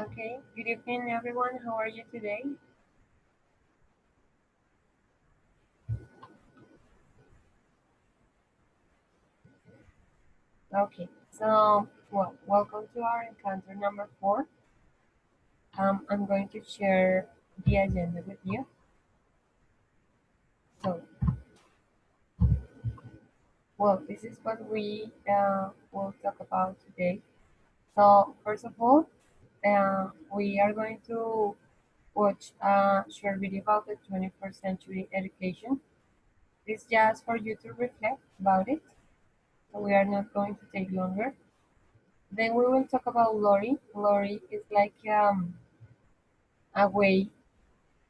Okay, good evening everyone. How are you today? Okay, welcome to our encounter number 4. I'm going to share the agenda with you. So, this is what we will talk about today. So, first of all, we are going to watch a short video about the 21st century education. It's just for you to reflect about it. So, we are not going to take longer. Then we will talk about Lori. Lori is like a way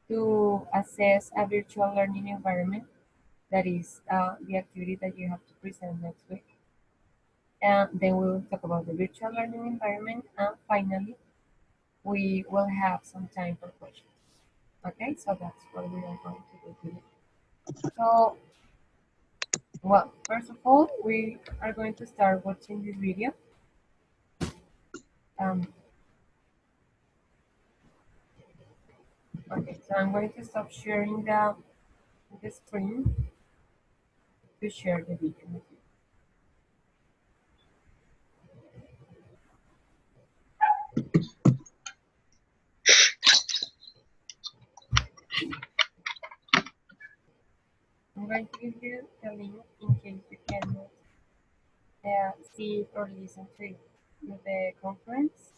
to assess a virtual learning environment. That is the activity that you have to present next week. And then we will talk about the virtual learning environment. And finally, we will have some time for questions. Okay, so that's what we are going to do today. So, first of all, we are going to start watching this video. Um, okay, so I'm going to stop sharing the screen to share the video with you. I'm going to give you the link in case you cannot see it or listen to the conference.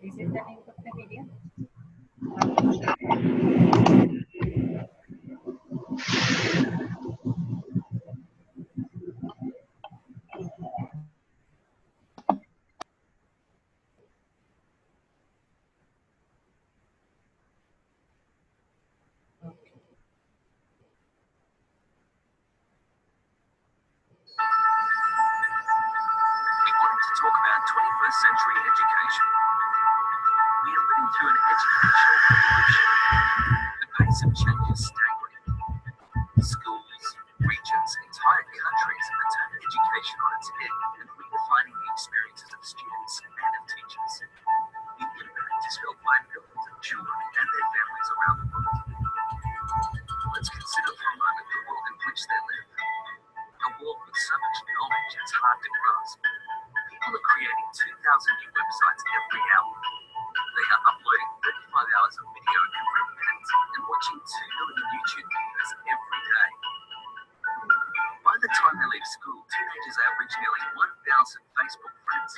This is the link of the video. Okay. We wanted to talk about 21st century education. We are living through an educational revolution. The pace of change is staggering. Schools, regions, entire countries are turning education on its head and redefining the experiences of students and of teachers. The impact is felt by millions of children and their families around the world. Let's consider for a moment the world in which they live. A world with so much knowledge it's hard to grasp. People are creating 2,000 new websites every hour. They are uploading 35 hours of video every minute and watching 2 million YouTube videos every day. By the time they leave school, teenagers average nearly 1,000 Facebook friends.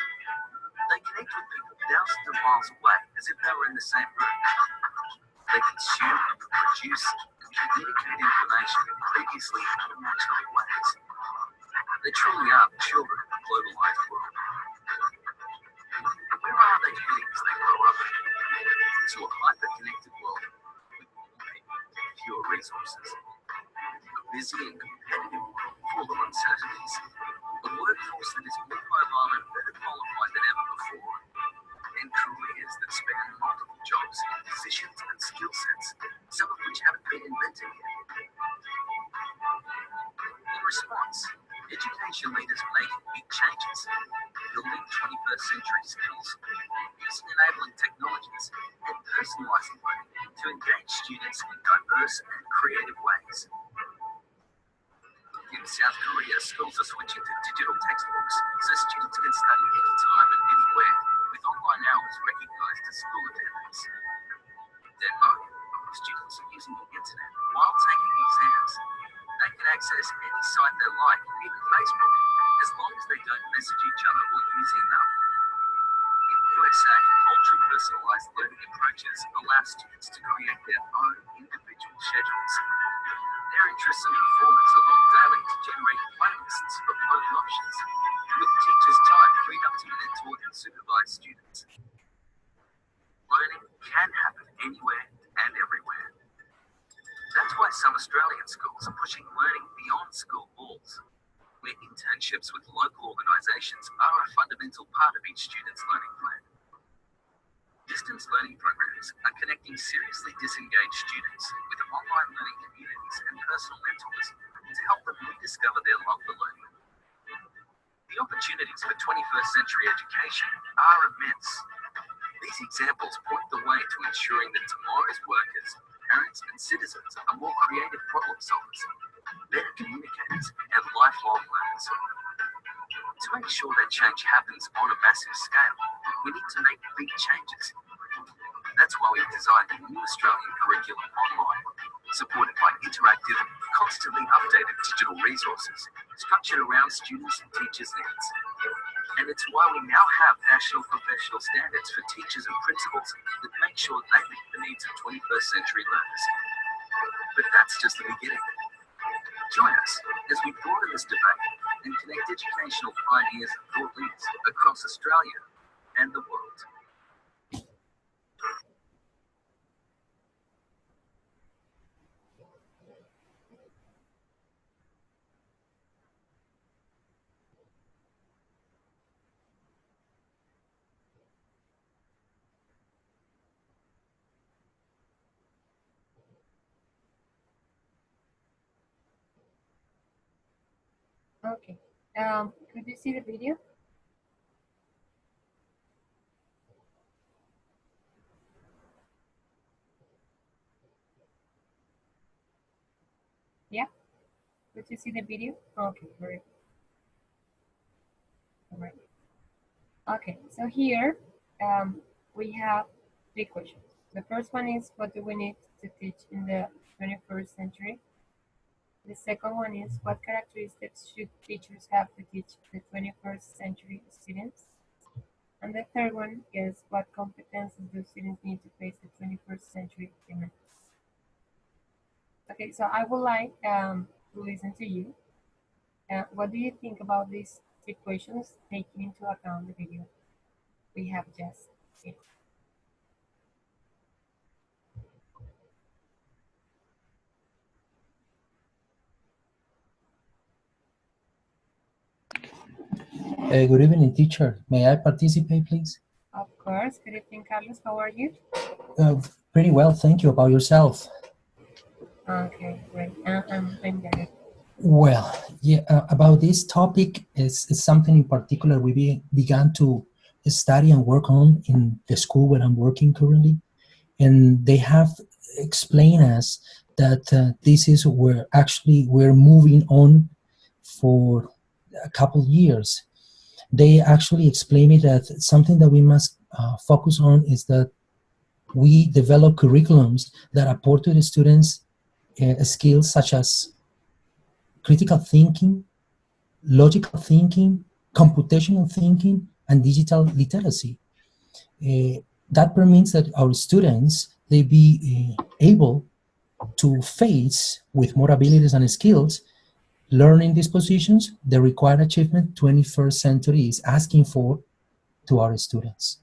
They connect with people thousands of miles away as if they were in the same room. They consume, produce, and communicate information in previously unimaginable ways. They truly are the children of a globalized world. But where are they heading as they grow up? Into a hyper-connected world with more people and fewer resources. A busy and competitive world full of uncertainties. A workforce that is more mobile and better qualified than ever before. And careers that span multiple jobs, positions and skill sets, some of which haven't been invented yet. In response, education leaders make big changes, building 21st century skills, using enabling technologies, and personalizing learning to engage students in diverse and creative ways. In South Korea, schools are switching to digital textbooks so students can study anytime and anywhere, with online hours recognized as school attendance. In Denmark, students are using the internet while taking exams. They can access any site they like, even Facebook, as long as they don't message each other or use email. In the USA, ultra-personalized learning approaches allow students to create their own individual schedules. Their interests and performance are logged daily to generate playlists of learning options, with teachers' time freed up to mentor and supervise students. Learning can happen anywhere and everywhere. That's why some Australian schools are pushing learning beyond school walls, where internships with local organisations are a fundamental part of each student's learning plan. Distance learning programs are connecting seriously disengaged students with online learning communities and personal mentors to help them rediscover their love for learning. The opportunities for 21st century education are immense. These examples point the way to ensuring that tomorrow's workers, parents, and citizens are more creative problem solvers, better communicators, and lifelong learners. To make sure that change happens on a massive scale, we need to make big changes. That's why we've designed the new Australian curriculum online, supported by interactive, constantly updated digital resources, structured around students' and teachers' needs. And it's why we now have national professional standards for teachers and principals that make sure they meet the needs of 21st century learners. But that's just the beginning. Join us as we broaden this debate and connect educational pioneers and thought leaders across Australia and the world. Okay. Could you see the video? Yeah. Could you see the video? Okay, great. All right. Okay, so here we have three questions. The first one is, what do we need to teach in the 21st century? The second one is, what characteristics should teachers have to teach the 21st century students? And the third one is, what competencies do students need to face the 21st century demands? Okay, so I would like to listen to you. What do you think about these three questions, taking into account the video we have just seen? Good evening, teacher. May I participate, please? Of course. Good evening, Carlos. How are you? Pretty well, thank you. About yourself? Okay, great. I'm good. Well, yeah, about this topic is something in particular we began to study and work on in the school where I'm working currently. And they have explained us that this is where actually we're moving on for a couple years. They actually explained me that something that we must focus on is that we develop curriculums that apport to the students skills such as critical thinking, logical thinking, computational thinking, and digital literacy. That permits that our students, they be able to face with more abilities and skills learning these positions, the required achievement 21st century is asking for to our students.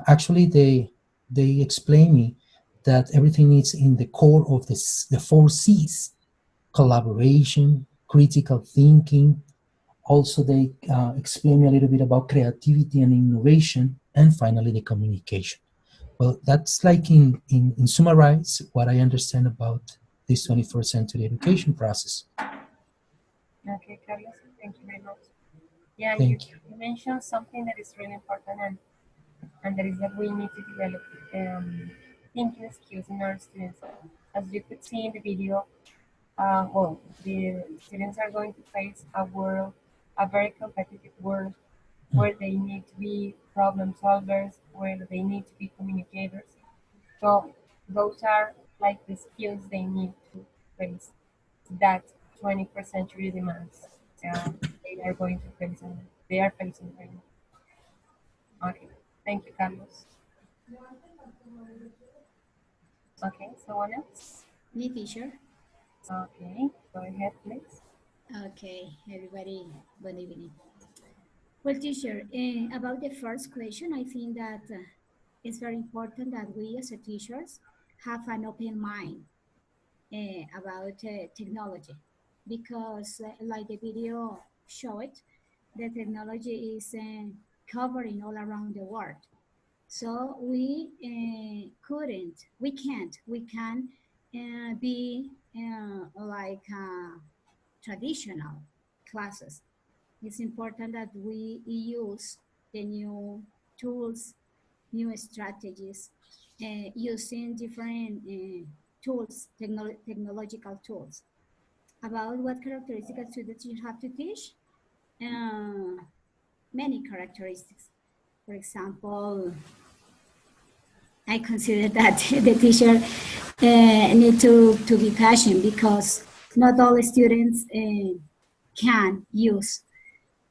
Actually, they explain me that everything is in the core of the four C's: collaboration, critical thinking. Also, they explain me a little bit about creativity and innovation, and finally, the communication. Well, that's like in summarize what I understand about this 21st century education process. Okay, Carlos, thank you very much. Yeah, Thank you. you mentioned something that is really important, and that is that we need to develop thinking skills in our students. As you could see in the video, well, the students are going to face a very competitive world, where they need to be problem solvers, where they need to be communicators. So those are like the skills they need to face that 21st century demands they are going to face and they are facing right now. Okay, thank you, Carlos. Okay, someone else? Me, teacher. Okay, go ahead, please. Okay, everybody, good evening. Well, teacher, about the first question, I think that it's very important that we as a teachers have an open mind about technology, because like the video showed, the technology is covering all around the world. So we can't be like traditional classes. It's important that we use the new tools, new strategies, using different tools, technological tools. About what characteristics students you have to teach? Uh, Many characteristics. For example, I consider that the teacher need to be passionate, because not all students can use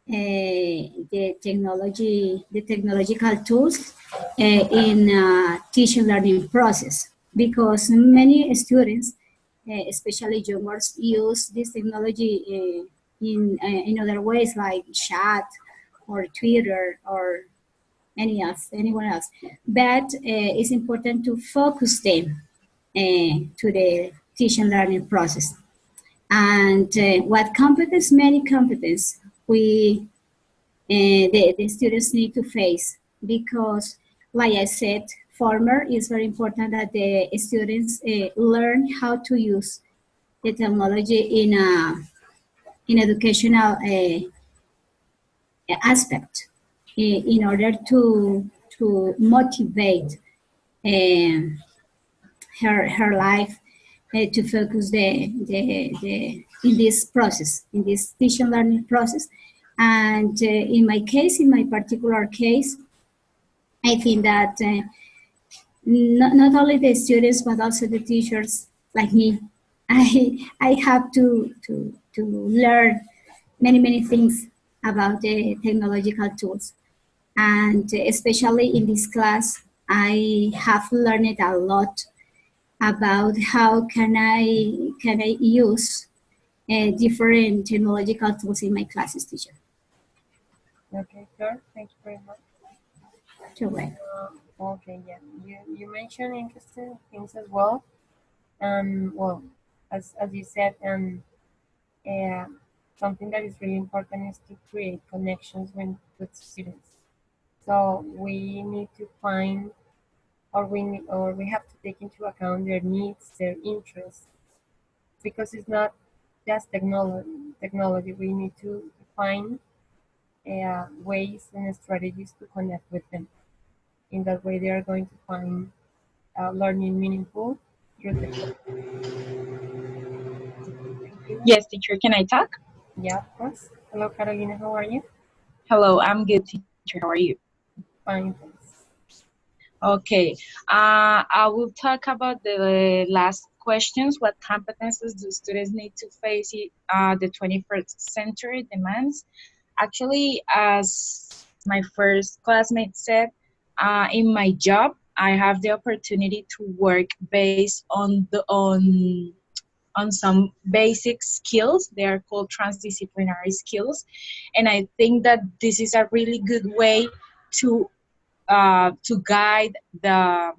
the technological tools in teaching learning process, because many students, especially young ones, use this technology in other ways, like chat or Twitter or anyone else. But it's important to focus them to the teaching learning process. And what competence, many competence we the students need to face, because like I said, former is very important that the students learn how to use the technology in educational aspect, in order to motivate her life, to focus the in this process, in this teaching learning process. And in my case, in my particular case, I think that not only the students but also the teachers like me, I have to learn many things about the technological tools. And especially in this class, I have learned a lot about how can I use different technological tools in my classes, teacher. Okay, sure. Thank you very much. So well, Okay, yeah. You mentioned interesting things as well. Well, as you said, uh, something that is really important is to create connections with students. So we need to find, or we have to take into account their needs, their interests, because it's not just technology. We need to find ways and strategies to connect with them. In that way, they are going to find learning meaningful through technology. Thank you. Yes, teacher, can I talk? Yeah, of course. Hello, Carolina. How are you? Hello, I'm good, teacher. How are you? Fine, thanks. Okay, I will talk about the last questions. What competences do students need to face the 21st century demands? Actually, as my first classmate said, in my job, I have the opportunity to work based on some basic skills. They are called transdisciplinary skills, and I think that this is a really good way to guide the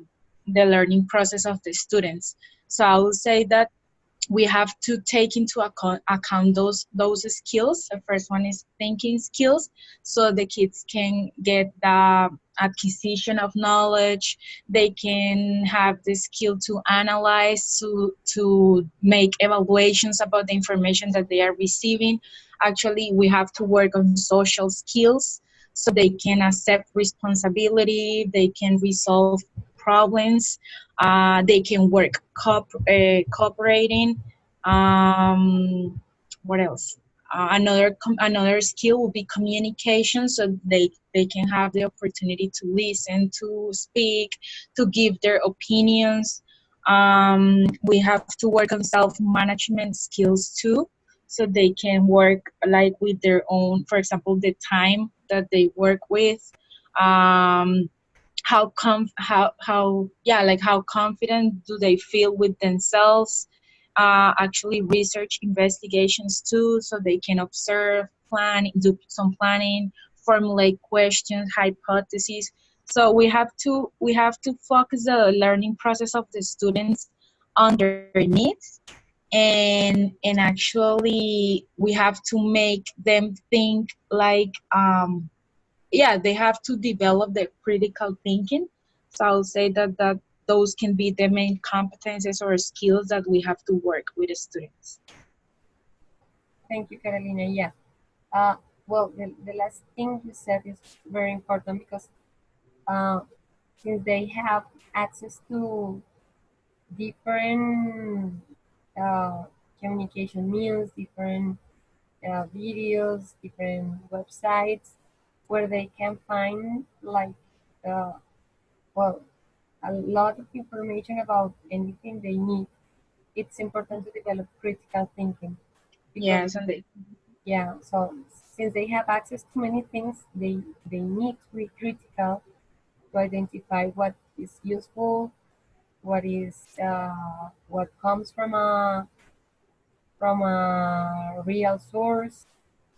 learning process of the students. So I will say that we have to take into account those skills. The first one is thinking skills, so the kids can get the acquisition of knowledge. They can have the skill to analyze, to make evaluations about the information that they are receiving. Actually, we have to work on social skills, so they can accept responsibility, they can resolve problems, they can work cooperating. What else? Another skill will be communication, so they can have the opportunity to listen, to speak, to give their opinions. We have to work on self-management skills too, so they can work like with their own, for example, the time that they work with. Um, how yeah, like how confident do they feel with themselves. Actually research investigations too, so they can observe, plan, do some planning, formulate questions, hypotheses. So we have to focus the learning process of the students on their needs, and actually we have to make them think like yeah, they have to develop their critical thinking, So I'll say that those can be the main competencies or skills that we have to work with the students. Thank you, Carolina. Yeah. Well, the last thing you said is very important because since they have access to different uh, communication means, different videos, different websites where they can find like uh, well a lot of information about anything they need. It's important to develop critical thinking because Yes, and they, yeah, so since they have access to many things, they need to be critical to identify what is useful, what is what comes from a real source.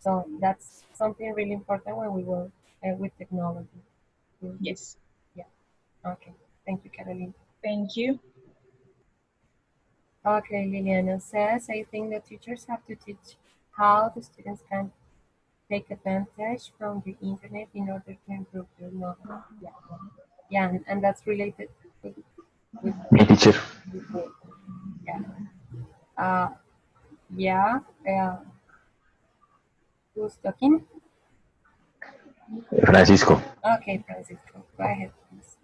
So that's something really important when we work with technology. yes. Yeah. Okay. Thank you, Caroline. Thank you. Okay, Liliana says, I think the teachers have to teach how the students can take advantage from the internet in order to improve their knowledge. Yeah, yeah, and that's related with Hey, teacher. before. Yeah, uh, yeah. Who's talking? Francisco. Okay, Francisco, go ahead, please.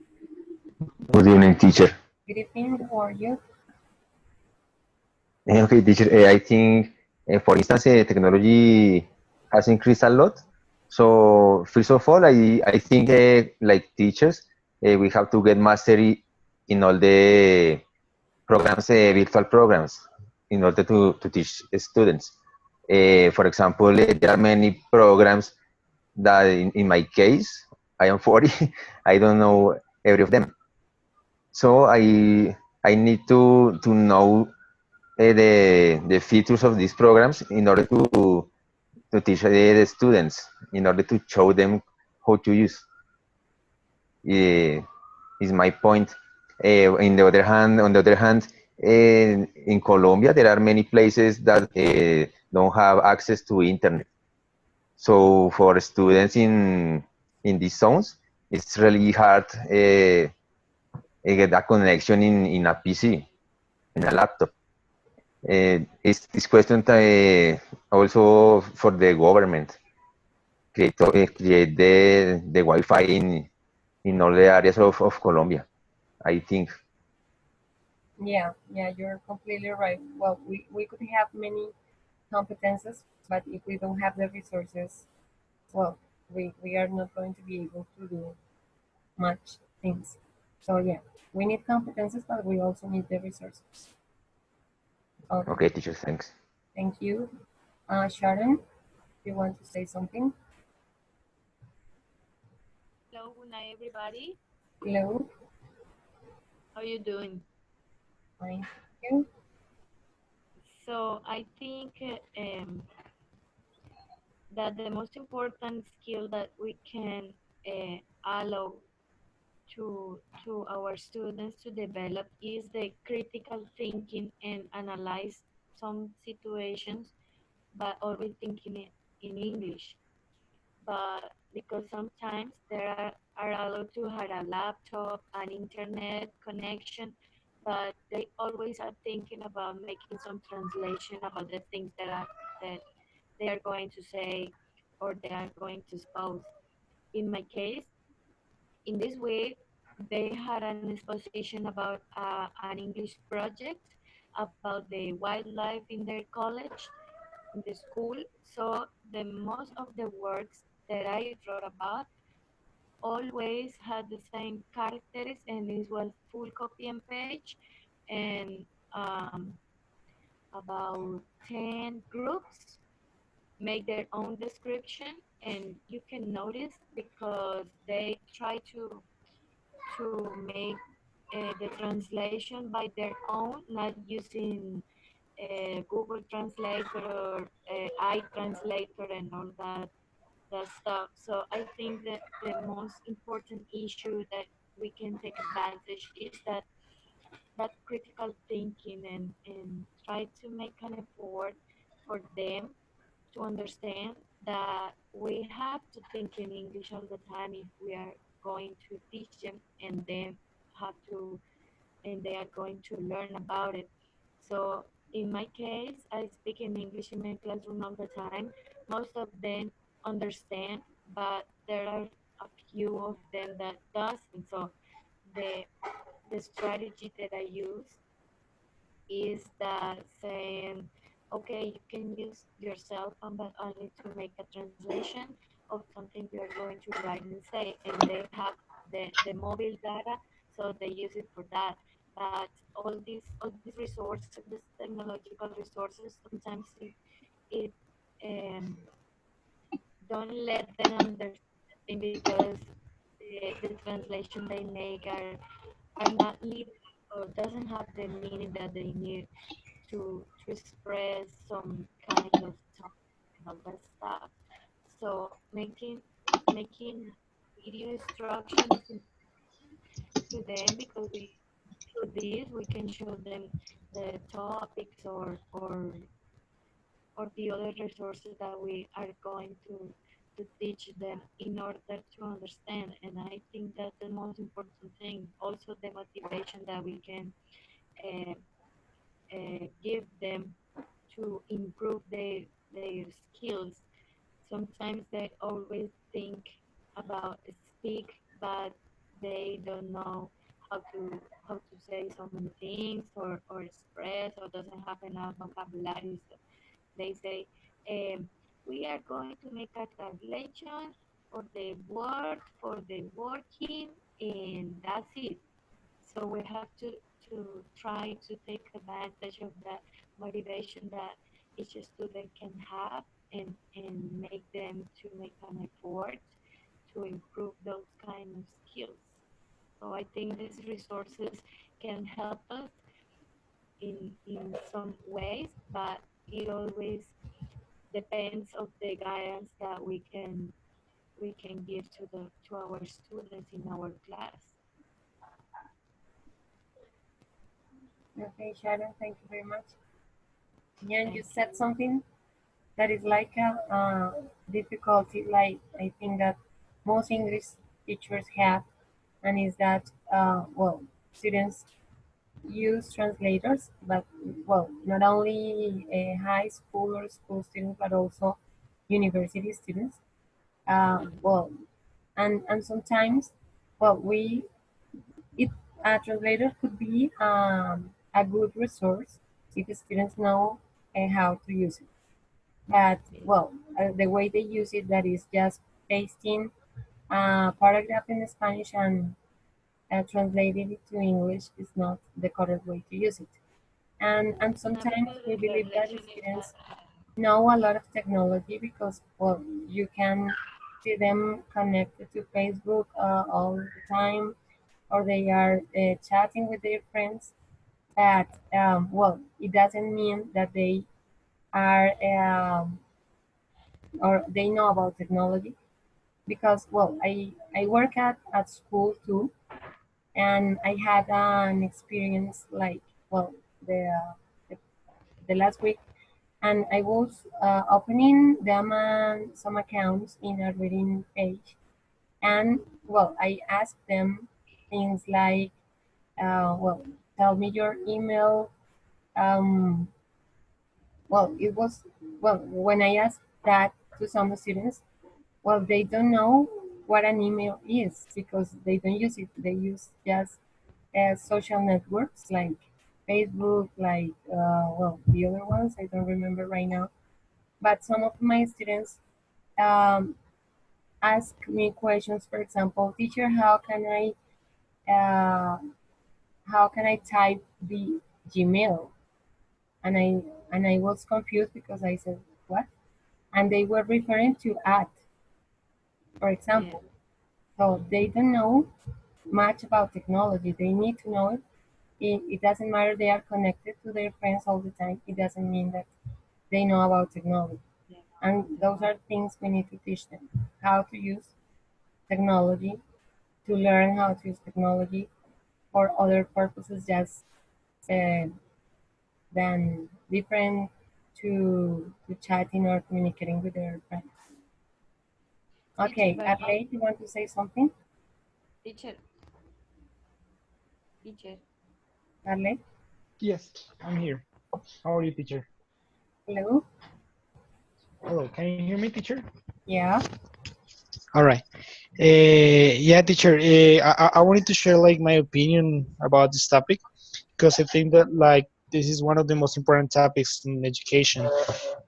Good evening, teacher. Good evening. How are you? Okay, teacher. I think, for instance, technology has increased a lot. So, first of all, I think, like teachers, we have to get mastery in all the programs, virtual programs, in order to teach students. For example, there are many programs that, in my case, I am 40, I don't know every of them. So I need to know the features of these programs in order to teach the students, in order to show them how to use. Uh, is my point. On the other hand, in Colombia, there are many places that don't have access to internet. So for students in these zones, it's really hard get a connection in a PC, in a laptop. Is this question also for the government create the Wi-Fi in all the areas of Colombia? I think. Yeah, yeah, you're completely right. Well, we could have many competences, but if we don't have the resources, well, we are not going to be able to do much things. So yeah, we need competences, but we also need the resources. Okay, Okay, teacher, thanks. thank you. Sharon, you want to say something? Hello, good night, everybody. Hello, How are you doing? fine. Thank you. So I think that the most important skill that we can allow to our students to develop is the critical thinking and analyze some situations, but always thinking in English. But because sometimes are allowed to have a laptop, an internet connection, but they always are thinking about making some translation about the things that they are going to say or they are going to spouse. In my case, in this way, they had an exposition about an English project about the wildlife in their college, in the school. So the most of the works that I wrote about always had the same characters and it was full copy and page and about 10 groups make their own description and you can notice because they try to make the translation by their own, not using Google Translator or iTranslator and all that stuff. So I think that the most important issue that we can take advantage is that critical thinking and try to make an effort for them to understand that we have to think in English all the time if we are going to teach them, and then have to, and they are going to learn about it. So in my case, I speak in English in my classroom all the time. Most of them understand, but there are a few of them that doesn't. So the the strategy that I use is that saying, okay, you can use your cell phone, but only to make a translation of something you are going to write and say, and they have the mobile data, so they use it for that. But all these resources, these technological resources, sometimes it um, don't let them understand because the translation they make are not literal or doesn't have the meaning that they need to express some kind of topic and all that stuff. So making video instructions to them, because we through this we can show them the topics or the other resources that we are going to teach them in order to understand. And I think that's the most important thing. Also, the motivation that we can uh, give them to improve their skills. Sometimes they always think about speak, but they don't know how to say so many things or express or doesn't have enough vocabulary. So they say, we are going to make a translation for the word, for the working, and that's it. So we have to try to take advantage of that motivation that each student can have, and make them to make an effort to improve those kind of skills. So I think these resources can help us in some ways, but it always depends of the guidance that we can give to our students in our class. Okay, Sharon, thank you very much. Yeah, and you Thank said you. something that is like a difficulty, like I think that most English teachers have, and is that, well, students use translators, but well, not only high school or school students, but also university students. Well, and sometimes, well, it a translator could be a good resource if the students know how to use it. But well, the way they use it, that is just pasting a paragraph in Spanish and translating it to English, is not the correct way to use it. And No, sometimes because we the believe that the translation is students not. know a lot of technology because, well, you can see them connected to Facebook all the time, or they are chatting with their friends. But well, it doesn't mean that they are or they know about technology, because well, I work at school too, and I had an experience like, well, the the, the last week, and I was opening them some accounts in a reading page, and well, I asked them things like, well, tell me your email. Um, well, it was, well, when I asked that to some students, well, they don't know what an email is because they don't use it. They use just social networks like Facebook, like, well, the other ones I don't remember right now. But some of my students um, ask me questions. For example, teacher, uh, how can I type the Gmail? And I was confused because I said what? And they were referring to at, for Yeah. example. So they don't know much about technology. They need to know it. It doesn't matter they are connected to their friends all the time. It doesn't mean that they know about technology. Yeah. And those are things we need to teach them. How to use technology, to learn how to use technology for other purposes just uh, than different to chatting or communicating with their friends. Teacher, Okay, but Adelaide, you want to say something? Teacher. Teacher. Darle. Yes, I'm here. How are you, teacher? Hello. Hello, can you hear me, teacher? Yeah. All right. Yeah, teacher. I wanted to share like my opinion about this topic because I think that like this is one of the most important topics in education.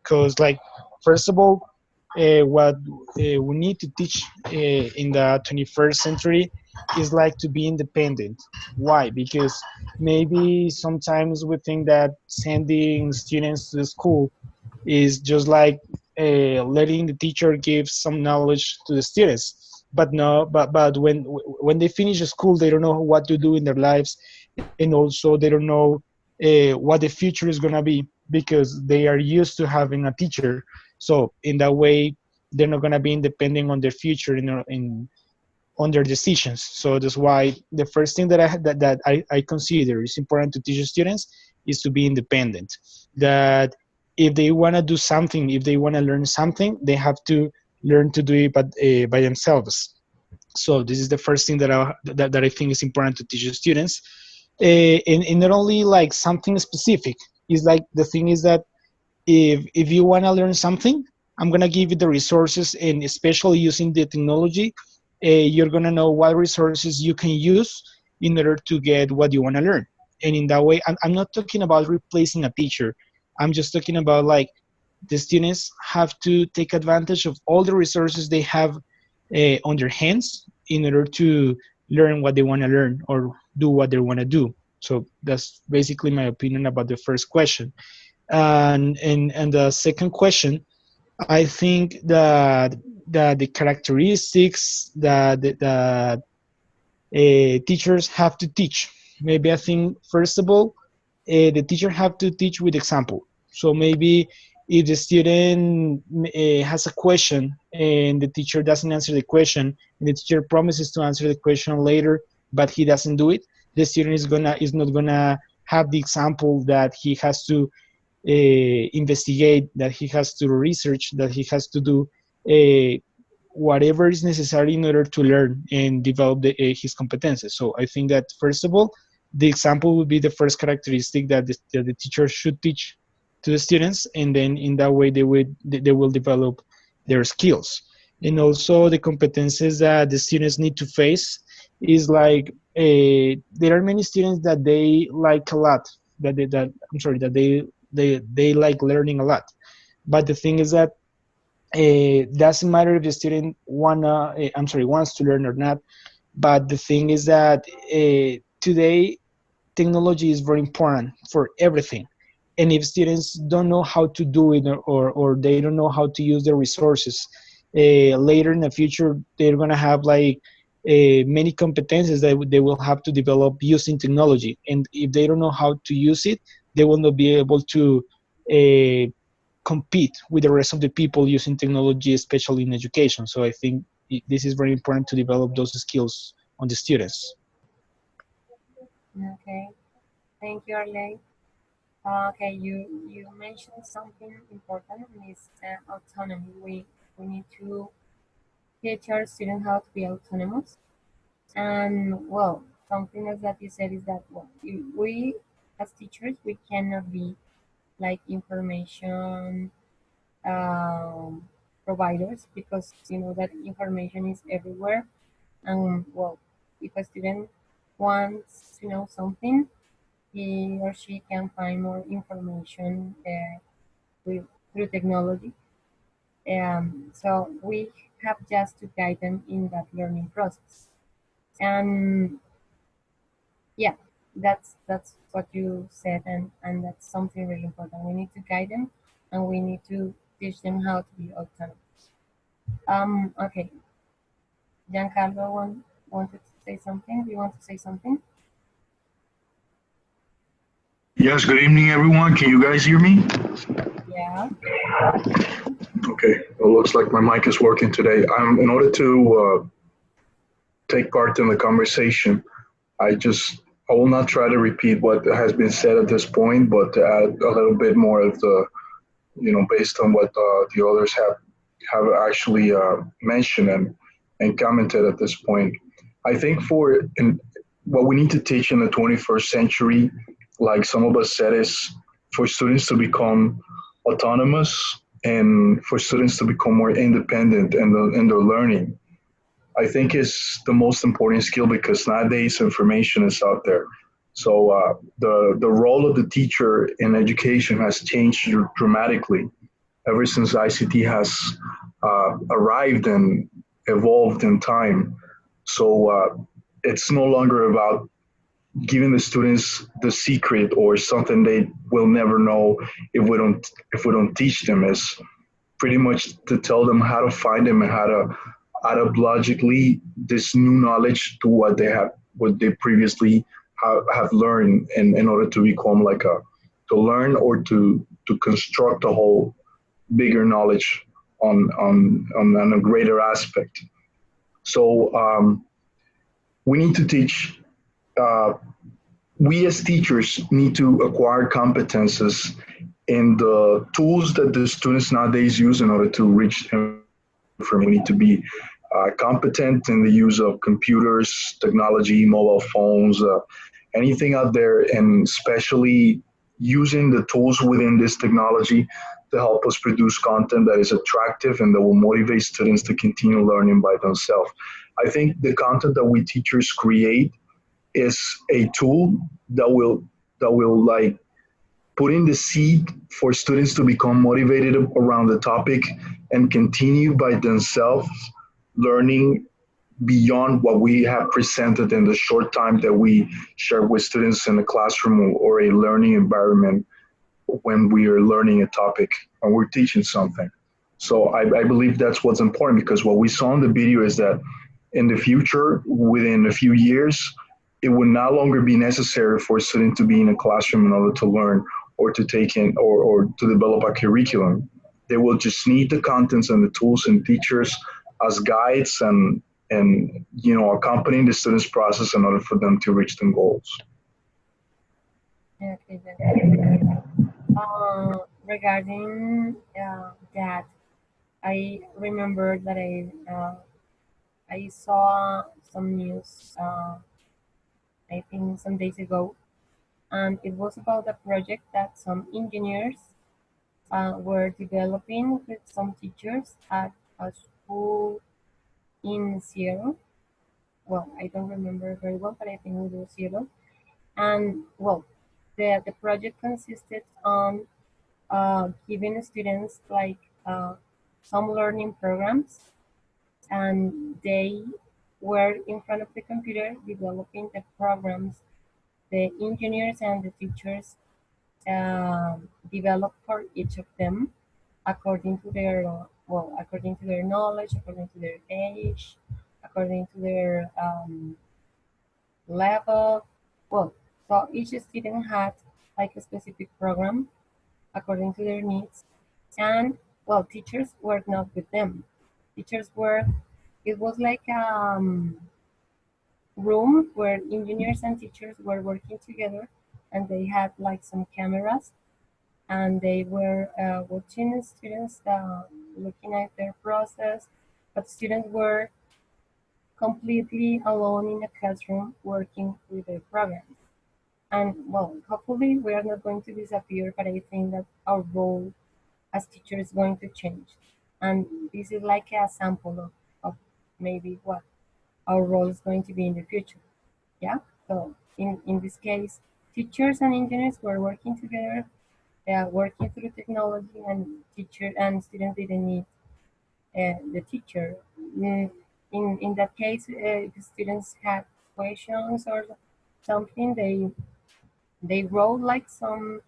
Because like first of all, what we need to teach in the 21st century is like to be independent. Why? Because maybe sometimes we think that sending students to the school is just like letting the teacher give some knowledge to the students. But no, but when they finish the school, they don't know what to do in their lives, and also they don't know what the future is gonna be because they are used to having a teacher. So in that way, they're not gonna be independent on their future in on their decisions. So that's why the first thing that I consider is important to teach the students is to be independent. That if they want to do something, if they want to learn something, they have to learn to do it by themselves. So this is the first thing that I think is important to teach the students. And not only like something specific. Is like the thing is that if you want to learn something, I'm going to give you the resources, and especially using the technology, you're going to know what resources you can use in order to get what you want to learn. And in that way, I'm not talking about replacing a teacher. I'm just talking about like the students have to take advantage of all the resources they have on their hands in order to learn what they want to learn or do what they want to do. So that's basically my opinion about the first question. And the second question, I think that the characteristics that teachers have to teach. Maybe I think first of all, the teacher have to teach with example. So maybe if the student has a question and the teacher doesn't answer the question, and the teacher promises to answer the question later, but he doesn't do it, the student is not gonna have the example that he has to investigate, that he has to research, that he has to do whatever is necessary in order to learn and develop his competences. So I think that first of all, the example would be the first characteristic that the teacher should teach to the students, and then in that way they will develop their skills. And also the competences that the students need to face is like there are many students that they like a lot, that they like learning a lot. But the thing is that doesn't matter if the student wants to learn or not. But the thing is that today technology is very important for everything. And if students don't know how to do it, or they don't know how to use their resources, later in the future they're going to have like many competences that they will have to develop using technology. And if they don't know how to use it, they will not be able to compete with the rest of the people using technology, especially in education. So I think this is very important to develop those skills on the students. Okay. Thank you, Arlene. Okay, you mentioned something important, is autonomy. We need to teach our students how to be autonomous. And well, something else that you said is that we as teachers we cannot be like information providers, because you know that information is everywhere. And well, if a student wants to know something, he or she can find more information with, through technology. So we have just to guide them in that learning process. And yeah, that's what you said, and that's something really important. We need to guide them, and we need to teach them how to be autonomous. Okay, Giancarlo wanted to say something. Do you want to say something? Yes, good evening, everyone. Can you guys hear me? Yeah. Okay, well, it looks like my mic is working today. In order to take part in the conversation, I will not try to repeat what has been said at this point, but to add a little bit more of the, based on what the others have actually mentioned and commented at this point. I think what we need to teach in the 21st century, like some of us said, is for students to become autonomous and for students to become more independent in their learning. I think is the most important skill because nowadays information is out there. So the role of the teacher in education has changed dramatically ever since ICT has arrived and evolved in time. So it's no longer about giving the students the secret or something they will never know if we don't teach them. Is pretty much to tell them how to find them and how to add up logically this new knowledge to what they previously have learned in order to become like to learn or to construct a whole bigger knowledge on a greater aspect. So we need to teach. Uh, we as teachers need to acquire competences in the tools that the students nowadays use in order to reach information. We need to be competent in the use of computers, technology, mobile phones, anything out there, and especially using the tools within this technology to help us produce content that is attractive and that will motivate students to continue learning by themselves. I think the content that we teachers create is a tool that will like put in the seed for students to become motivated around the topic and continue by themselves learning beyond what we have presented in the short time that we share with students in a classroom or a learning environment when we are learning a topic and we're teaching something. So I believe that's what's important because what we saw in the video is that in the future, within a few years, it will no longer be necessary for a student to be in a classroom in order to learn or to take in or to develop a curriculum. They will just need the contents and the tools and teachers as guides and accompanying the students' process in order for them to reach their goals. Okay, then. Regarding that, I remember that I saw some news, I think some days ago, and it was about a project that some engineers were developing with some teachers at a school in Seattle. Well, I don't remember very well, but I think it was Seattle. And well, the project consisted on giving students like some learning programs, and they were in front of the computer developing the programs the engineers and the teachers developed for each of them according to their according to their knowledge, according to their age, according to their level. Well, so each student had like a specific program according to their needs, and well, teachers worked not with them. Teachers were, it was like room where engineers and teachers were working together, and they had like some cameras, and they were watching the students, looking at their process, but students were completely alone in a classroom working with their programs. And well, hopefully we are not going to disappear, but I think that our role as teachers is going to change. And this is like a sample of maybe what our role is going to be in the future. Yeah. So in this case, teachers and engineers were working together, working through technology, and teacher and students didn't need the teacher. In that case, if students had questions or something, they wrote like some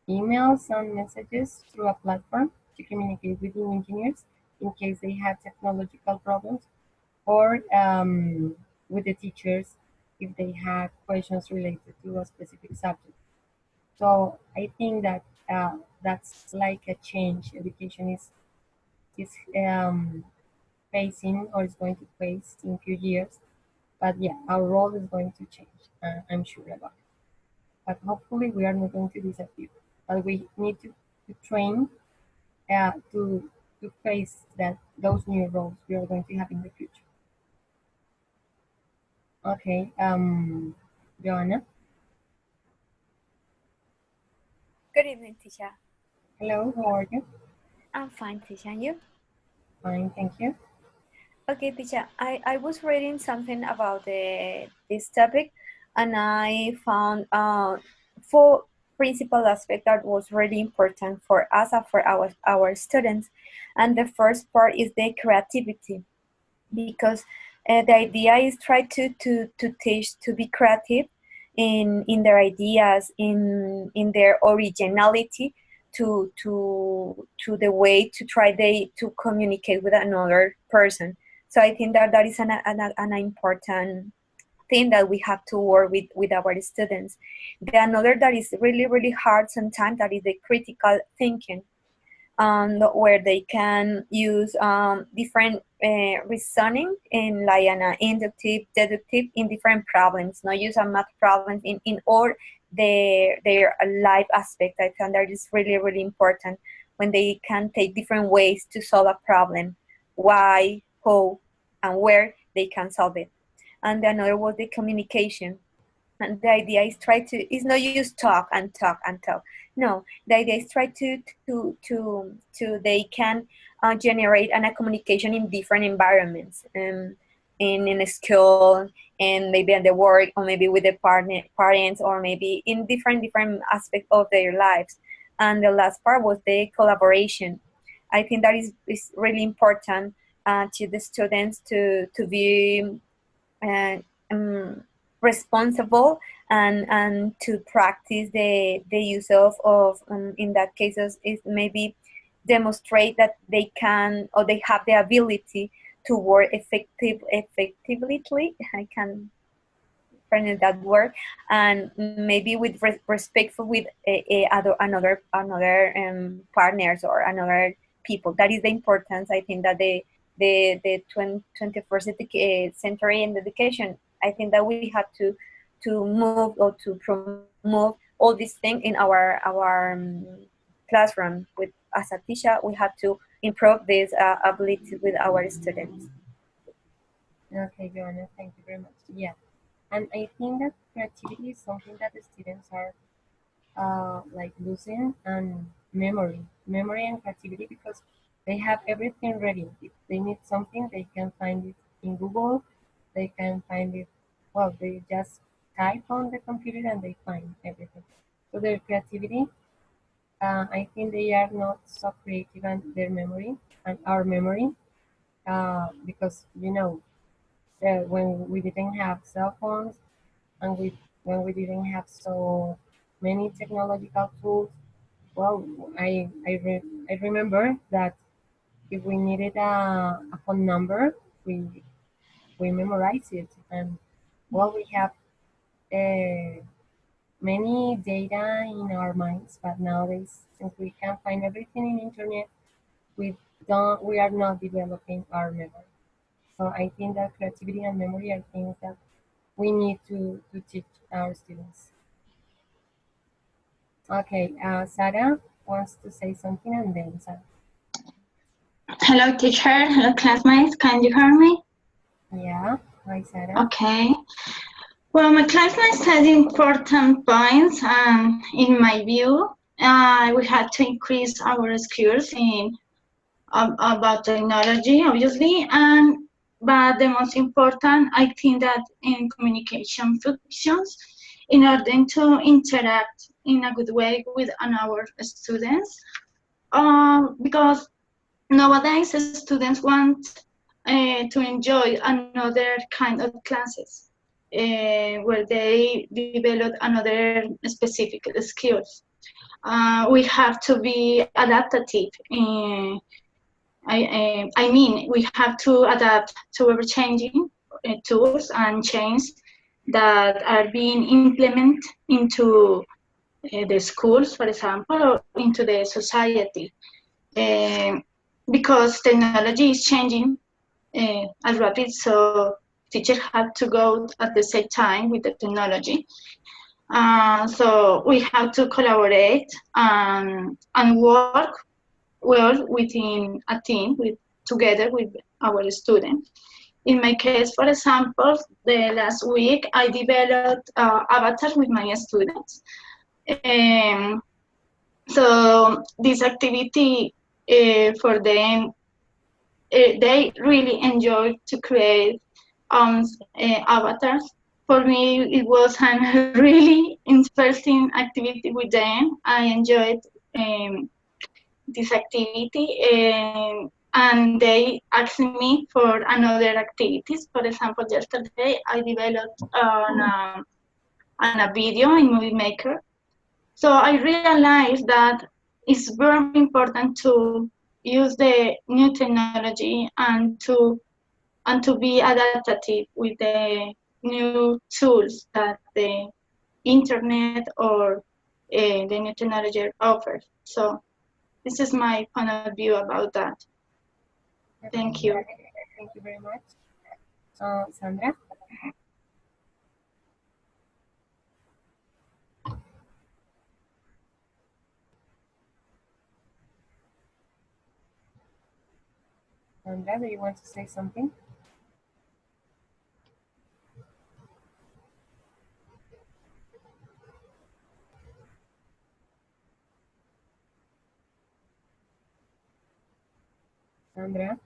emails and messages through a platform to communicate with the engineers in case they had technological problems, or with the teachers if they had questions related to a specific subject. So I think that that's like a change education is facing or is going to face in few years. But yeah, our role is going to change. I'm sure about it. But hopefully we are not going to disappear. But we need to train to face those new roles we are going to have in the future. Okay, Joanna. Good evening, teacher. Hello, how are you? I'm fine, teacher. And you? Fine, thank you. Okay, teacher. I was reading something about this topic, and I found four principal aspects that was really important for us and for our students. And the first part is the creativity, because the idea is try to teach to be creative in their ideas, in their originality, to the way to try to communicate with another person. So I think that that is an important thing that we have to work with our students. The another that is really hard sometimes, that is the critical thinking, where they can use different reasoning in like an inductive, deductive in different problems, not use a math problems in all their life aspect. I think that is really important when they can take different ways to solve a problem, why, how, and where they can solve it. And the another was the communication. And the idea is try to, is not just talk and talk and talk. No, the idea is try to they can generate a communication in different environments, in a school, and maybe at the work, or maybe with the parents, or maybe in different aspects of their lives. And the last part was the collaboration. I think that is really important to the students to be responsible, and to practice the use of in that cases is maybe demonstrate that they can, or they have the ability to work effectively. I can pronounce that word, and maybe with respectful with another partners or another people. That is the importance. I think that the 21st century in education, I think that we have to move or to promote all these things in our classroom. With as a teacher, we have to improve this ability with our students. Okay, Joanna, thank you very much. Yeah, and I think that creativity is something that the students are like losing, and memory and creativity, because they have everything ready. If they need something, they can find it in Google. They can find it. Well, they just type on the computer and they find everything. So their creativity, I think they are not so creative, and their memory and our memory, because when we didn't have cell phones, and when we didn't have so many technological tools, well, I remember that if we needed a phone number, we memorized it, and well, we have many data in our minds. But nowadays, since we can find everything in internet, we are not developing our memory. So I think that creativity and memory are things that we need to teach our students. Okay, Sarah wants to say something, and then Sarah. Hello, teacher. Hello, classmates. Can you hear me? Yeah. Hi, Sarah. Okay. Well, my classmates had important points, and in my view, we had to increase our skills in about technology, obviously, but the most important, I think, that in communication functions, in order to interact in a good way with our students, because nowadays students want to enjoy another kind of classes where they develop another specific skills. We have to be adaptive. I mean, we have to adapt to ever-changing tools and changes that are being implemented into the schools, for example, or into the society. Because technology is changing as rapid, so teachers have to go at the same time with the technology. So we have to collaborate and work well within a team, together with our students, In my case, for example, the last week I developed avatars with my students. So this activity for them, they really enjoyed to create avatars. For me, it was a really interesting activity with them. I enjoyed this activity, and they asked me for another activities. For example, yesterday I developed on a video in Movie Maker. So I realized that it's very important to use the new technology and to be adaptive with the new tools that the internet or the new technology offers. So this is my point of view about that. Thank you. Thank you very much. Sandra? Sandra, do you want to say something? Sandra?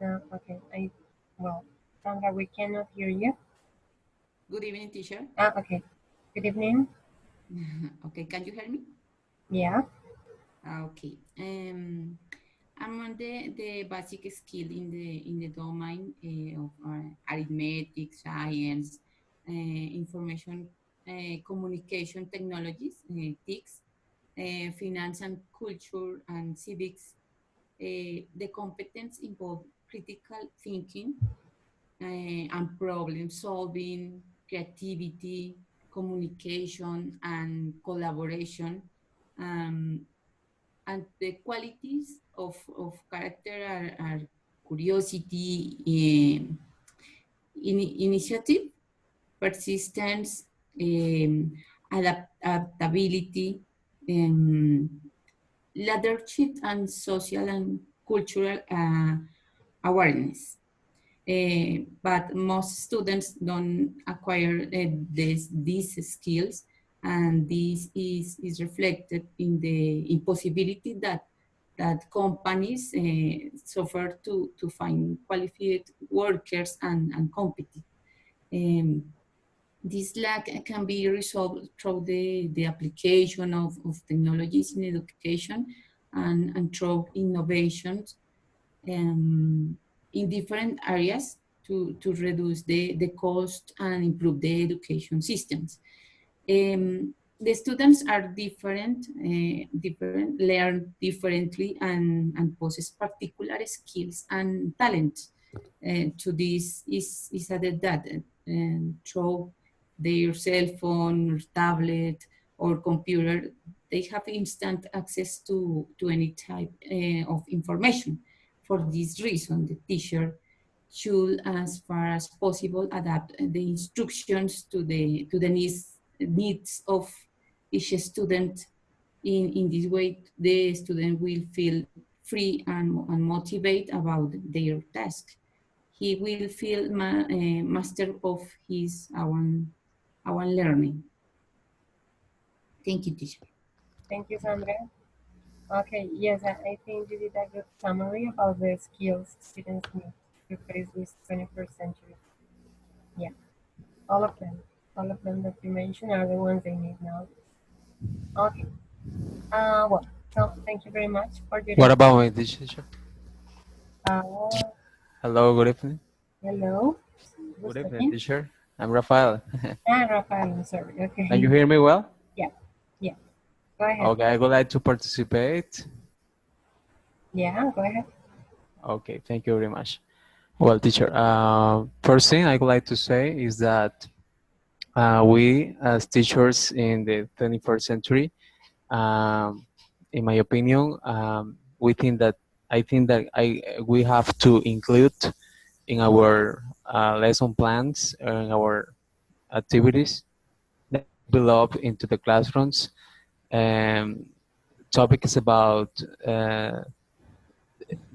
No, okay. Well, Sandra, we cannot hear you. Good evening, teacher. Okay. Good evening. Okay, can you hear me? Yeah. Okay. I'm on the basic skill in the domain of arithmetic, science, information, communication technologies, TICs, finance and culture and civics. The competence involve critical thinking and problem solving, creativity, communication, and collaboration. And the qualities of character are curiosity, initiative, persistence, adaptability, leadership, and social and cultural awareness. But most students don't acquire these skills, and this is reflected in the impossibility that companies suffer to find qualified workers and compete. This lack can be resolved through the application of technologies in education and through innovations in different areas to reduce the cost and improve the education systems. The students are different, learn differently, and possess particular skills and talents. To this is added that through their cell phone, or tablet, or computer, they have instant access to any type of information. For this reason, the teacher should, as far as possible, adapt the instructions to the needs of each student. In this way, the student will feel free and motivated about their task. He will feel master of our learning. Thank you, teacher. Thank you, Sandra. Okay, yes, I think you did a good summary about the skills students need to face this 21st century. Yeah, all of them that you mentioned are the ones they need now. Okay. Well, so thank you very much for your. What about my teacher? Hello, good evening. Hello. Good evening, teacher. I'm Rafael. Rafael, I'm sorry. Okay. Can you hear me well? Yeah. Go ahead. Okay, I would like to participate. Yeah, go ahead. Okay, thank you very much. Well, teacher, first thing I would like to say is that we as teachers in the 21st century, in my opinion, I think that we have to include in our lesson plans, in our activities, develop into the classrooms. Topics about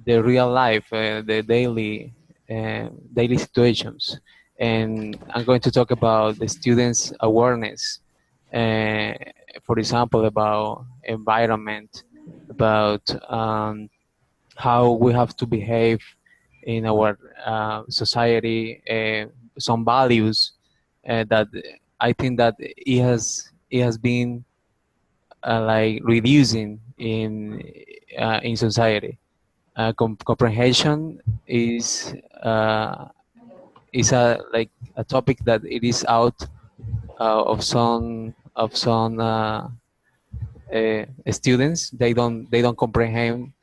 the real life, the daily situations, and I'm going to talk about the students' awareness. Uh, for example, about environment, about how we have to behave in our society, some values that I think that it has been like reducing in society. Comprehension uh, is a like a topic that it is out of some students. They don't comprehend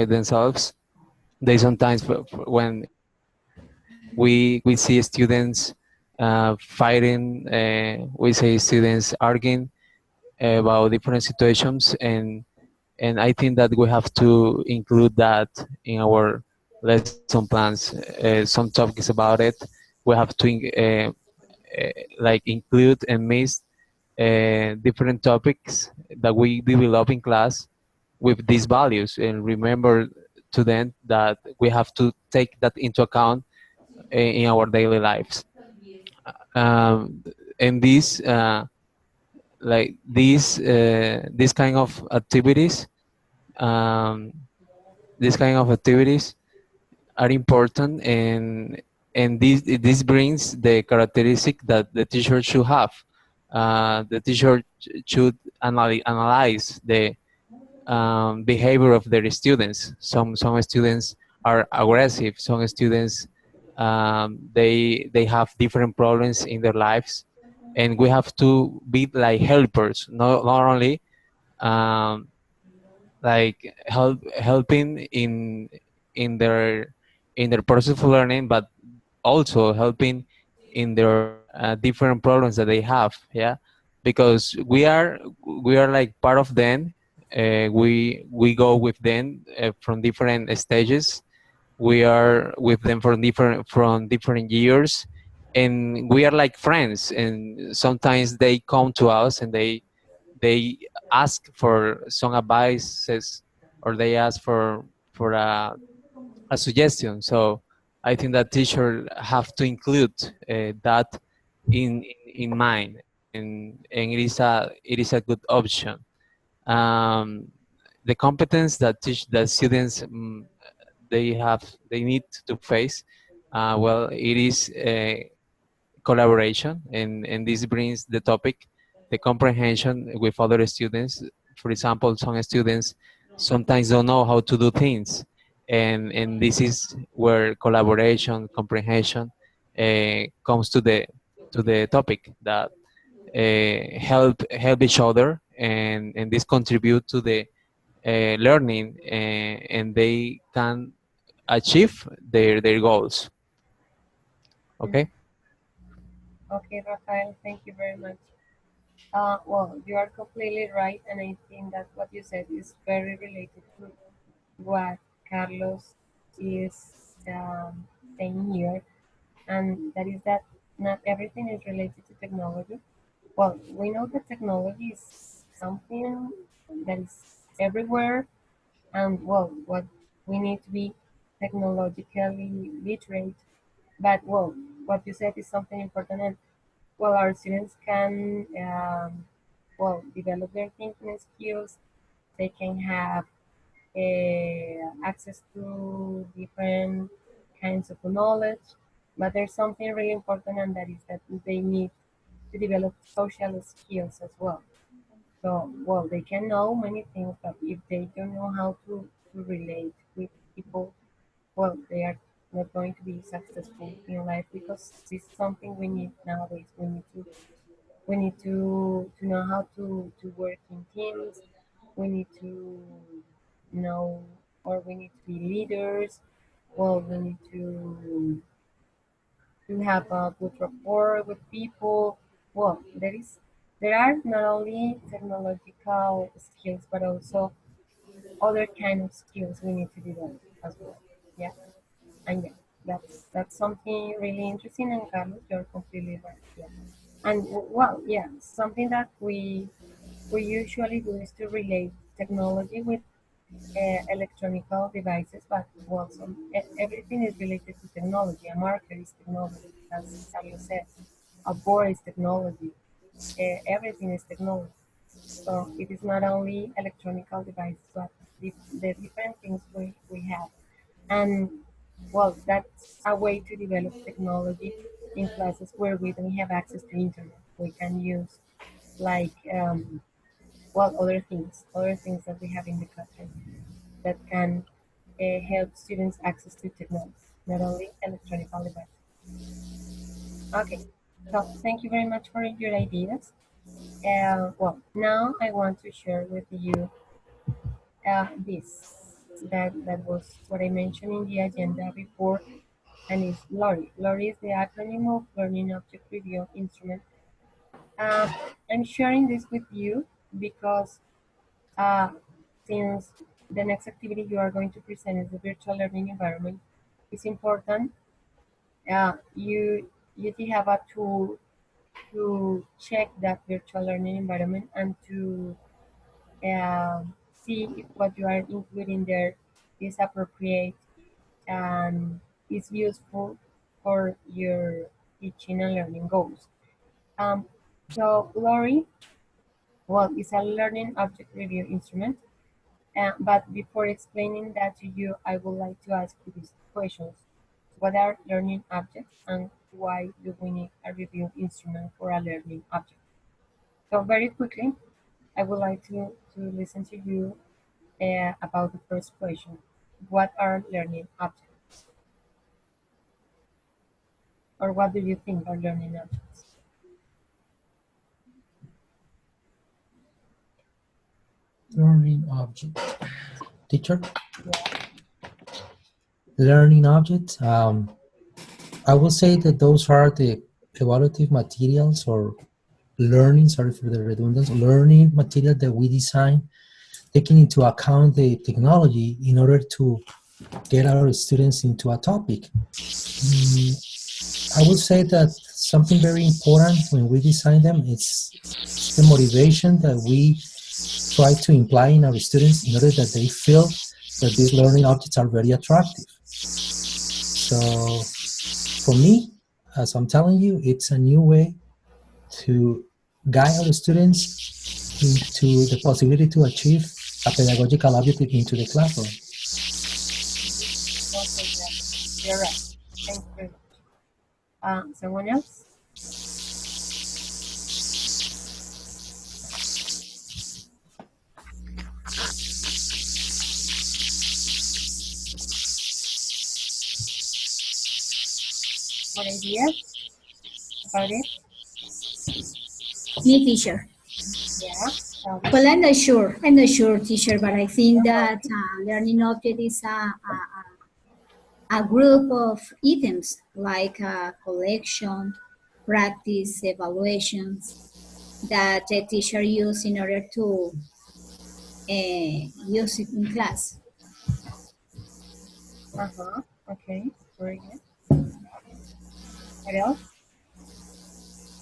themselves. They sometimes when we see students fighting, we see students arguing about different situations, and I think that we have to include that in our lesson plans. Some topics about it we have to like include and mix different topics that we develop in class with these values, and remember to them that we have to take that into account in our daily lives. Um, and these kind of activities, um, these kind of activities are important, and this brings the characteristic that the teacher should have. The teacher should analyze the behavior of their students. Some students are aggressive. Some students they have different problems in their lives, and we have to be like helpers, not only um, like helping in their process of learning, but also helping in their different problems that they have. Yeah, because we are like part of them. We go with them from different stages. We are with them from different years, and we are like friends. And sometimes they come to us and they ask for some advices, or they ask for a suggestion. So I think that teacher have to include that in mind, and it is a good option. Um, the competence that students they need to face. Well, it is collaboration, and this brings the topic, the comprehension with other students. For example, some students sometimes don't know how to do things, and this is where collaboration, comprehension comes to the topic, that help each other, and this contribute to the learning, and they can achieve their goals. Okay. Okay, Rafael, thank you very much. Well, you are completely right, and I think that what you said is very related to what Carlos is saying here, and that is that not everything is related to technology. Well, we know that technology is something that is everywhere, and well, what we need to be technologically literate. But well, what you said is something important, and well, our students can well develop their thinking skills. They can have access to different kinds of knowledge, but there's something really important, and that is that they need to develop social skills as well. So, well, they can know many things, but if they don't know how to relate with people, well, they are not going to be successful in life, because this is something we need nowadays. We need to know how to work in teams. We need to know, or we need to be leaders. Well, we need to have a good rapport with people. Well, there are not only technological skills, but also other kind of skills we need to develop as well. Yeah, and yeah, that's something really interesting. And Carlos, you're completely right. Yeah. And well, yeah, something that we usually do is to relate technology with electronical devices, but well, everything is related to technology. A marker is technology, as Carlos said. A board is technology. Everything is technology. So it is not only electronical devices, but the different things we have. And well, that's a way to develop technology in classes where we don't have access to internet. We can use like well, other things that we have in the classroom that can help students access to technology, not only electronic devices. Okay, so thank you very much for your ideas. Well, now I want to share with you this. That was what I mentioned in the agenda before, and it's LORI. LORI is the acronym of Learning Object Review Instrument. Uh, I'm sharing this with you because uh, since the next activity you are going to present is the virtual learning environment, it's important you do have a tool to check that virtual learning environment and to see if what you are including there is appropriate and is useful for your teaching and learning goals. Um, so LORI, well, is a learning object review instrument. But before explaining that to you, I would like to ask you these questions. What are learning objects and why do we need a review instrument for a learning object? So very quickly, I would like to listen to you about the first question. What are learning objects? Or what do you think are learning objects? Learning object. Teacher? Learning objects. I will say that those are the evaluative materials or learning, sorry for the redundancy, learning material that we design, taking into account the technology in order to get our students into a topic. I would say that something very important when we design them is the motivation that we try to imply in our students in order that they feel that these learning objects are very attractive. So for me, as I'm telling you, it's a new way to guide our students into the possibility to achieve a pedagogical objective into the classroom. Okay, you're right. Thank you very much. Someone else? What ideas about it? Me, teacher. Yeah. Well, I'm not sure. I'm not sure, teacher, but I think that learning object is a group of items like a collection, practice, evaluations that the teacher use in order to use it in class. Okay, very good. What else?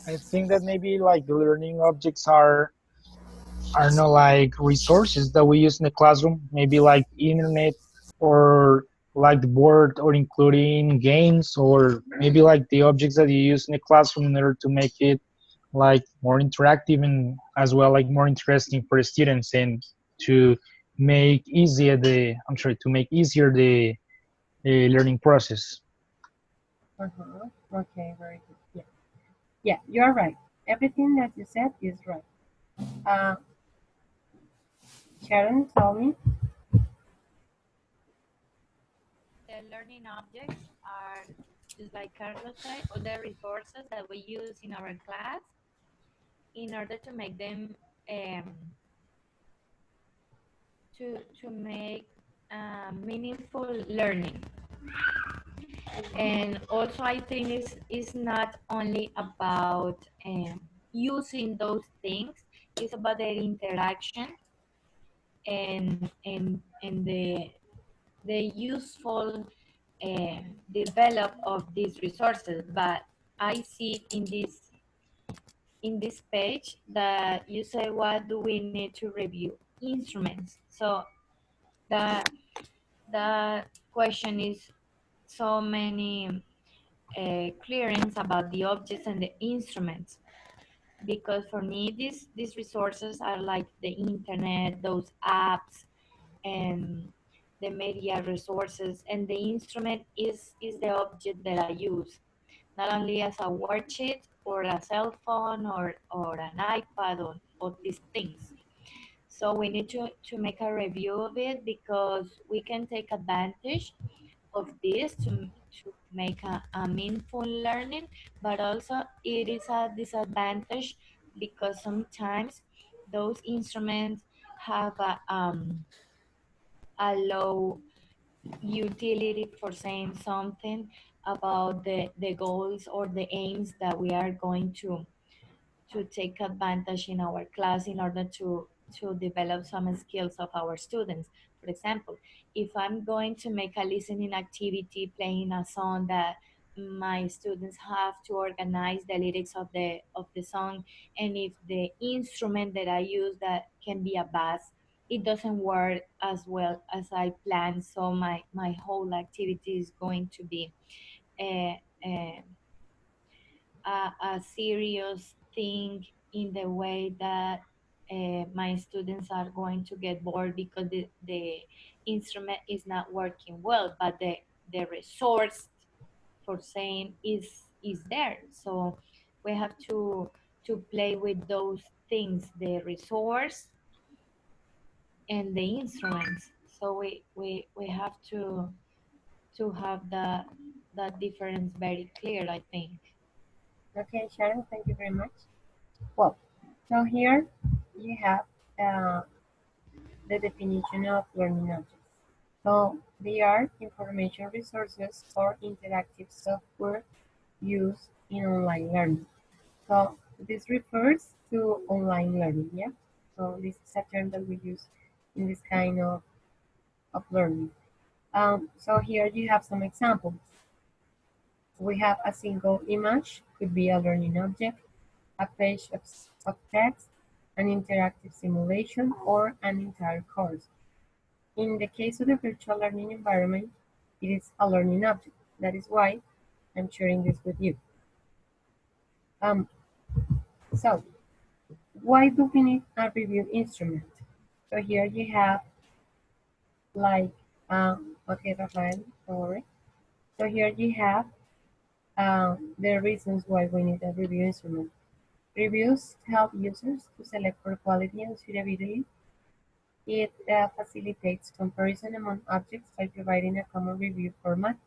I think that maybe like the learning objects are not like resources that we use in the classroom, maybe like internet or like the board, or including games, or maybe like the objects that you use in the classroom in order to make it like more interactive and as well like more interesting for the students, and to make easier the learning process. Okay, very good. Yeah, you're right. Everything that you said is right. Sharon, tell me. The learning objects are, just like Carlos said, all the resources that we use in our class in order to make them to make meaningful learning. And also, I think it's not only about using those things; it's about the interaction and the useful develop of these resources. But I see it in this in this page that you say, what do we need to review? Instruments. So the question is so many clearance about the objects and the instruments, because for me these resources are like the internet, those apps, and the media resources, and the instrument is the object that I use, not only as a worksheet or a cell phone or an iPad or these things. So we need to make a review of it, because we can take advantage of this to make a meaningful learning, but also it is a disadvantage because sometimes those instruments have a low utility for saying something about the goals or the aims that we are going to take advantage in our class in order to develop some skills of our students. For example, if I'm going to make a listening activity playing a song that my students have to organize the lyrics of the song, and if the instrument that I use that can be a bass, it doesn't work as well as I planned, so my whole activity is going to be a, a, a serious thing, in the way that my students are going to get bored because the instrument is not working well, but the resource for saying is there. So we have to play with those things, the resource and the instruments. So we have to have that difference very clear, I think. Okay, Sharon, thank you very much. Well, so here you have uh, the definition of learning objects. So they are information resources or interactive software used in online learning. So this refers to online learning, yeah? So this is a term that we use in this kind of learning. So here you have some examples. We have a single image, could be a learning object, a page of text, an interactive simulation, or an entire course. In the case of the virtual learning environment, it is a learning object. That is why I'm sharing this with you. So, why do we need a review instrument? So here you have like, okay, Rafael, don't worry. So here you have the reasons why we need a review instrument. Reviews help users to select for quality and suitability. It facilitates comparison among objects by providing a common review format,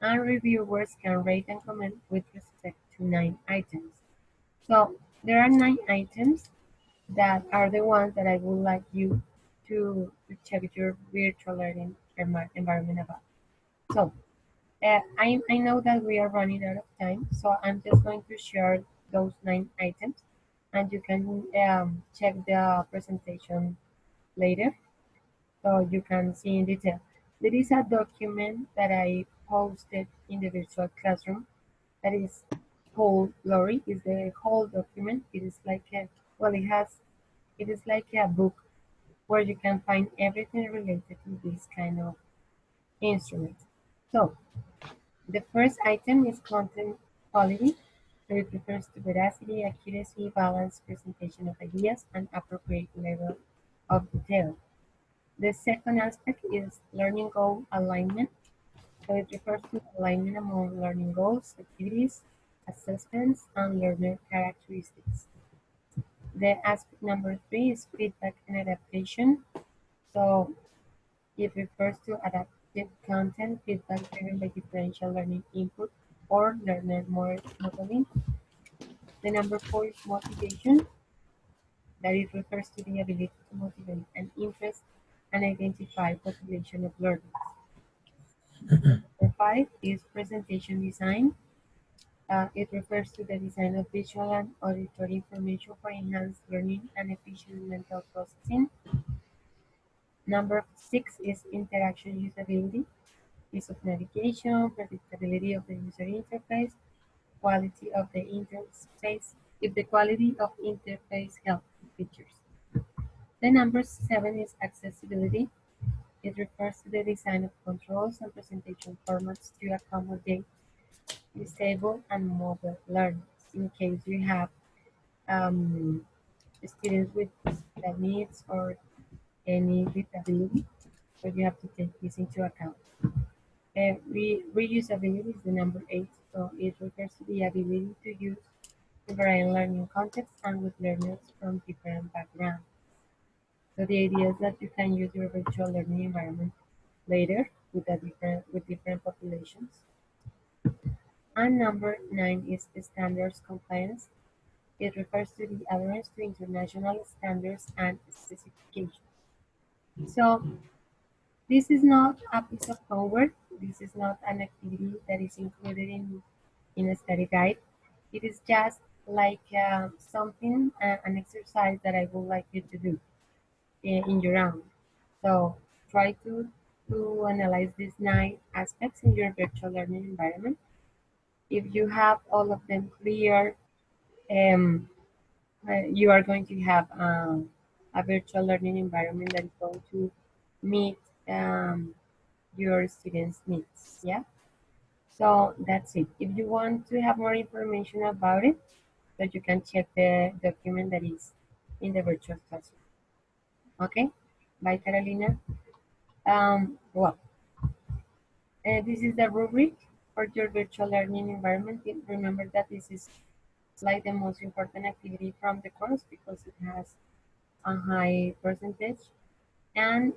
and reviewers can rate and comment with respect to 9 items. So there are 9 items that are the ones that I would like you to check your virtual learning environment about. So I know that we are running out of time, so I'm just going to share those 9 items, and you can check the presentation later, so you can see in detail. There is a document that I posted in the virtual classroom that is called Glory. Is the whole document. It is like a, well, it is like a book where you can find everything related to this kind of instrument. So the first item is content quality. So it refers to veracity, accuracy, balanced presentation of ideas, and appropriate level of detail. The second aspect is learning goal alignment. So it refers to alignment among learning goals, activities, assessments, and learner characteristics. The aspect number 3 is feedback and adaptation. So it refers to adaptive content, feedback driven by differential learning input or learner modeling. The number 4 is motivation. That it refers to the ability to motivate an interest and identify population of learners. Number 5 is presentation design. It refers to the design of visual and auditory information for enhanced learning and efficient mental processing. Number 6 is interaction usability, ease of navigation, predictability of the user interface, quality of the interface, if the quality of interface helps features. The number 7 is accessibility. It refers to the design of controls and presentation formats to accommodate disabled and mobile learners. In case you have students with special needs or any disability, so you have to take this into account. Reusability is the number 8, so it refers to the ability to use in varying learning contexts and with learners from different backgrounds. So the idea is that you can use your virtual learning environment later with different populations. And number 9 is standards compliance. It refers to the adherence to international standards and specifications. So this is not a piece of homework. This is not an activity that is included in a study guide. It is just like something, an exercise that I would like you to do in your own. So try to analyze these 9 aspects in your virtual learning environment. If you have all of them clear, you are going to have a virtual learning environment that is going to meet your students' needs. Yeah. So that's it. If you want to have more information about it, so you can check the document that is in the virtual classroom. Okay. Bye, Carolina. Well, this is the rubric for your virtual learning environment. Remember that this is like the most important activity from the course because it has a high percentage. And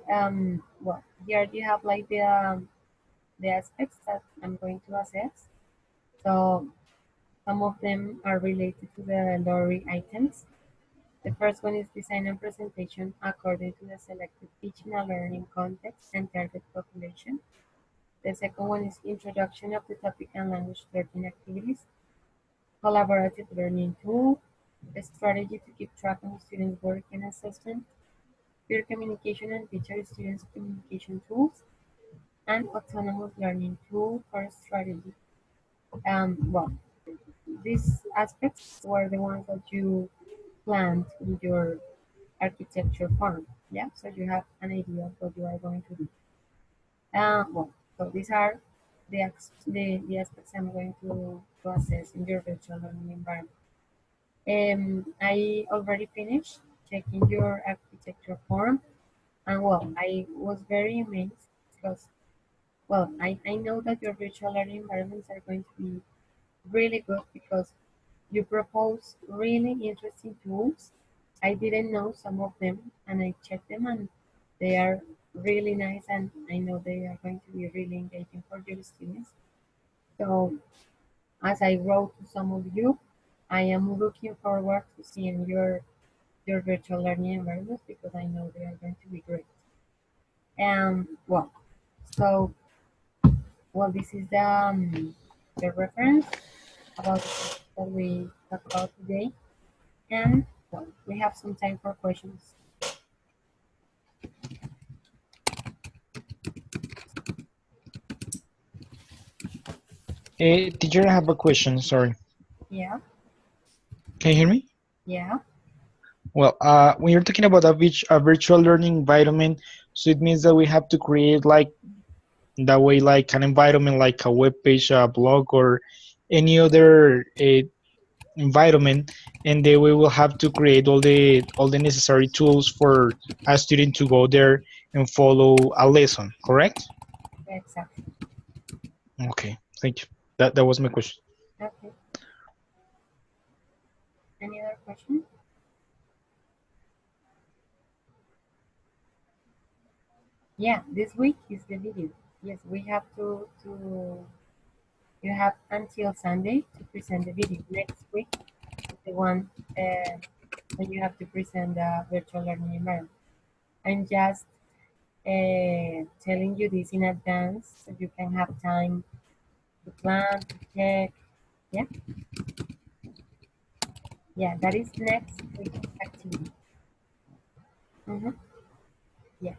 well, here you have like the aspects that I'm going to assess. So some of them are related to the LORI items. The first one is design and presentation according to the selected teaching and learning context and target population. The second one is introduction of the topic and language learning activities, collaborative learning tool, a strategy to keep track of students' work and assessment, peer communication and teacher-student communication tools, and autonomous learning tool for strategy. Well, these aspects were the ones that you planned in your architecture form. Yeah, so you have an idea of what you are going to do. Well, so these are the aspects I'm going to assess in your virtual learning environment. I already finished checking your architecture form, and well, I was very amazed because, well, I know that your virtual learning environments are going to be really good because you propose really interesting tools. I didn't know some of them, and I checked them, and they are really nice, and I know they are going to be really engaging for your students. So as I wrote to some of you, I am looking forward to seeing your virtual learning environments because I know they are going to be great. Well, so well, this is the reference about what we talked about today, and well, we have some time for questions. Teacher, I have a question. Sorry. Yeah. Can you hear me? Yeah. Well, when you're talking about a virtual learning environment, so it means that we have to create like that way, like an environment, like a web page, a blog, or any other environment, and then we will have to create all the necessary tools for a student to go there and follow a lesson. Correct? Exactly. Okay. Thank you. That was my question. Okay. Any other question? Yeah, this week is the video. Yes, we have to you have until Sunday to present the video. Next week is the one when you have to present the virtual learning environment. I'm just telling you this in advance so you can have time to plan, to check. Yeah. Yeah, that is next week's activity. Yeah.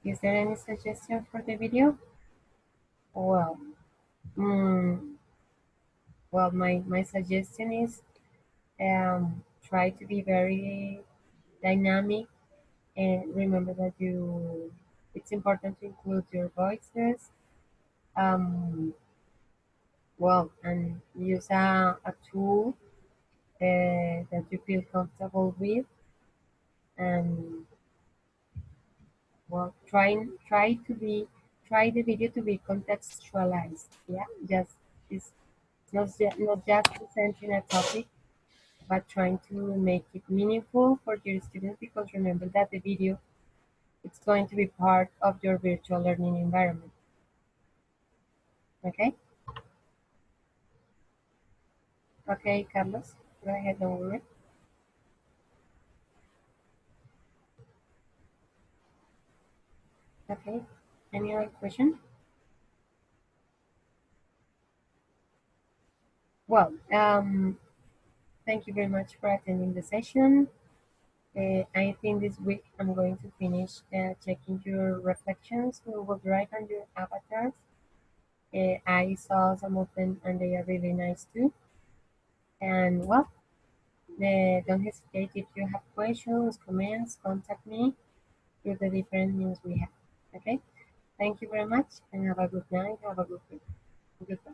Is there any suggestion for the video? Well, well, my suggestion is Try to be very dynamic, and remember that it's important to include your voices. Well, and use a tool that you feel comfortable with, and well, try the video to be contextualized. Yeah, just it's not just presenting a topic, but trying to make it meaningful for your students, because remember that the video, it's going to be part of your virtual learning environment. Okay? Okay, Carlos, go ahead, don't worry. Okay, any other question? Well, thank you very much for attending the session. I think this week I'm going to finish checking your reflections we will write on your avatars. I saw some of them and they are really nice too. And well, don't hesitate if you have questions, comments, contact me through the different means we have. Okay? Thank you very much and have a good night. Have a good week. Goodbye.